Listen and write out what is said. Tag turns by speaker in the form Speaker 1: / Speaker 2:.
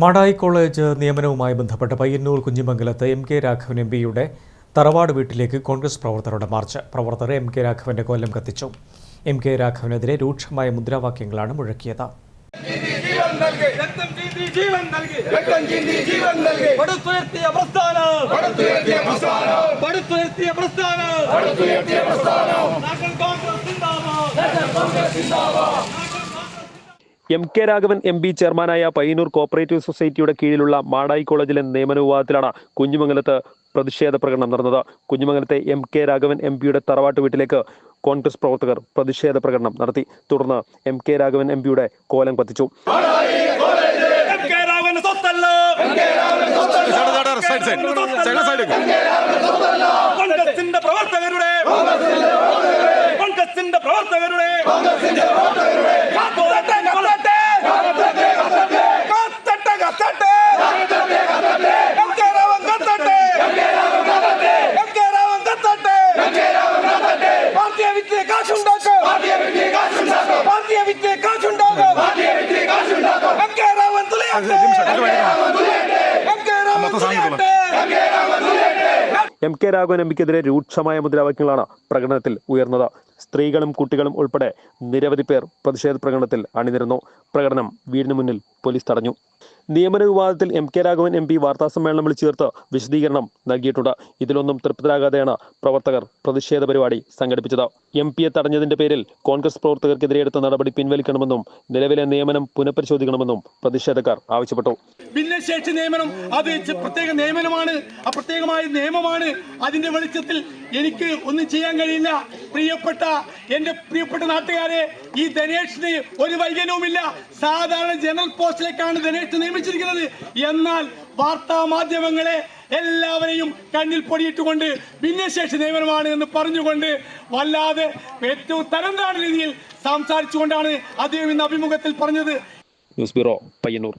Speaker 1: Madayi college നിയമനവുമായി ബന്ധപ്പെട്ട് Payyanur കുഞ്ഞിമംഗലത്ത് MK Raghavan MPയുടെ തറവാട് വീട്ടിലേക്ക് കോൺഗ്രസ് പ്രവർത്തകരുടെ മാർച്ച്. പ്രവർത്തകർ MK രാഘവന്റെ കോലം കത്തിച്ചു. MK രാഘവനെതിരെ രൂക്ഷമായ മുദ്രാവാക്യങ്ങളാണ് മുഴക്കിയത്.
Speaker 2: MK രാഘവൻ MP ചെയർമാനായ പയ്യന്നൂർ കോപ്പറേറ്റീവ് സൊസൈറ്റിയുടെ കീഴിലുള്ള മാടായി കോളേജിലെ നിയമന വിവാദത്തിലാണ് കുഞ്ഞിമംഗലത്ത് പ്രതിഷേധ പ്രകടനം നടന്നത്. കുഞ്ഞിമംഗലത്തെ MK രാഘവൻ MPയുടെ തറവാട്ട് വീട്ടിലേക്ക് കോൺഗ്രസ് പ്രവർത്തകർ പ്രതിഷേധ പ്രകടനം നടത്തി. തുടർന്ന് MK രാഘവൻ MPയുടെ കോലം കത്തിച്ചു. MK രാഘവൻ MPക്കെതിരെ രൂക്ഷമായ മുദ്രാവാക്യങ്ങളാണ് പ്രകടനത്തിൽ ഉയർന്നത്. സ്ത്രീകളും കുട്ടികളും ഉൾപ്പെടെ നിരവധി പേർ പ്രതിഷേധ പ്രകടനത്തിൽ അണിനിരന്നു. പ്രകടനം വീടിന് മുന്നിൽ പോലീസ് തടഞ്ഞു. നിയമന വിവാദത്തിൽ MK രാഘവൻ MP വാർത്താസമ്മേളനം വിളിച്ചു ചേർത്ത് വിശദീകരണം നൽകിയിട്ടുണ്ട്. ഇതിലൊന്നും തൃപ്തരാകാതെയാണ് പ്രവർത്തകർ പ്രതിഷേധ പരിപാടി സംഘടിപ്പിച്ചത്. MPയെ തടഞ്ഞതിന്റെ പേരിൽ കോൺഗ്രസ് പ്രവർത്തകർക്കെതിരെ എടുത്ത നടപടി പിൻവലിക്കണമെന്നും നിലവിലെ നിയമനം പുനഃപരിശോധിക്കണമെന്നും പ്രതിഷേധക്കാർ ആവശ്യപ്പെട്ടു.
Speaker 3: ഭിന്നശേഷി നിയമനം അത് പ്രത്യേക നിയമനമാണ്, പ്രത്യേകമായ നിയമമാണ്. അതിന്റെ വെളിച്ചത്തിൽ എനിക്ക് ഒന്നും ചെയ്യാൻ കഴിയില്ല. എന്റെ പ്രിയപ്പെട്ട നാട്ടുകാരെ, ഈ ധനേഷിന് ഒരു വൈകല്യവുമില്ല. സാധാരണ ജനറൽ പോസ്റ്റിലേക്കാണ് ധനേഷ് നിയമിച്ചിരിക്കുന്നത്. എന്നാൽ വാർത്താ മാധ്യമങ്ങളെ എല്ലാവരെയും കണ്ണിൽ പൊടിയിട്ടുകൊണ്ട് ഭിന്നശേഷി നിയമനമാണ് എന്ന് പറഞ്ഞുകൊണ്ട് വല്ലാതെ ഏറ്റവും തരംതാണ രീതിയിൽ സംസാരിച്ചുകൊണ്ടാണ് അദ്ദേഹം ഇന്ന് അഭിമുഖത്തിൽ പറഞ്ഞത്.
Speaker 2: News bureau, Payyanur.